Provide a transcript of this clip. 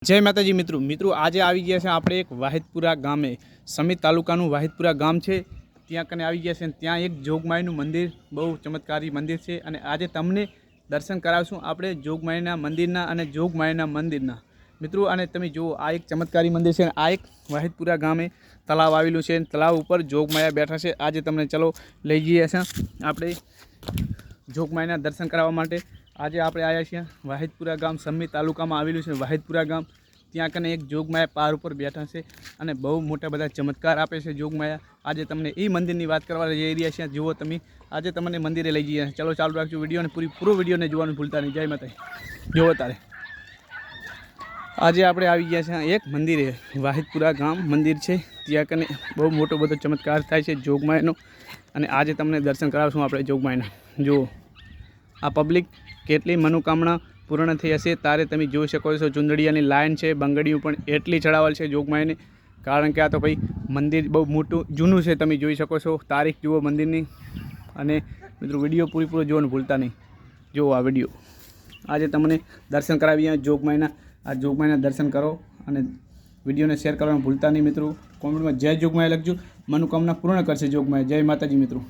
જય માતાજી મિત્રો આજે આવી ગયા છે આપણે એક વાહિદપુરા ગામે સમિત તાલુકાનું વાહિદપુરા ગામ છે ત્યાં કને આવી ગયા છે અને ત્યાં એક જોગમાઈનું મંદિર બહુ ચમત્કારી મંદિર છે અને આજે તમને દર્શન કરાવશું આપણે જોગમાઈના મંદિરના અને જોગમાઈના મંદિરના મિત્રો। અને તમે જુઓ આ એક ચમત્કારી મંદિર છે। આ એક વાહિદપુરા ગામે તળાવ આવેલું છે। તળાવ ઉપર જોગમાયા બેઠા છે। આજે તમને ચલો લઈ જઈએ છે આપણે જોગમાઈના દર્શન કરાવવા માટે। આજે આપણે આવ્યા છીએ વાહિદપુરા ગામ સમિત તાલુકામાં આવેલું છે વાહિદપુરા ગામ। ત્યાં કને એક જોગમાયા પાર ઉપર બેઠા છે અને બહુ મોટા બધા ચમત્કાર આપે છે જોગમાયા। આજે તમને એ મંદિરની વાત કરવા જઈ રહ્યા છીએ। જુઓ તમે આજે તમને મંદિરે લઈ જઈએ। ચલો ચાલુ રાખજો વિડીયો અને પૂરો વિડીયોને જોવાનું ભૂલતા નહીં। જય માતાજી। જુઓ તારે આજે આપણે આવી ગયા છે એક મંદિરે વાહિદપુરા ગામ મંદિર છે। ત્યાં કને બહુ મોટો બધો ચમત્કાર થાય છે જોગમાયાનો અને આજે તમને દર્શન કરાવશું આપણે જોગમાયાના। જુઓ આ પબ્લિક કેટલી મનોકામના પૂર્ણ થઈ હશે તારે તમે જોઈ શકો છો। ચુંદડીયાની લાઈન છે, બંગડીઓ પણ એટલી ચડાવેલ છે જોગમાયાની, કારણ કે આ તો ભાઈ મંદિર બહુ મોટું જૂનું છે। તમે જોઈ શકો છો તારીખ જુઓ મંદિરની। અને મિત્રો વિડીયો પૂરો જોવાનું ભૂલતા નહીં। જુઓ આ વિડીયો આજે તમને દર્શન કરાવીએ જોગમાયાના। આ જોગમાયાના દર્શન કરો અને વિડીયોને શેર કરવાનું ભૂલતા નહીં મિત્રો। કોમેન્ટમાં જય જોગમાયા લખજો, મનોકામના પૂર્ણ કરશે જોગમાયા। જય માતાજી મિત્રો।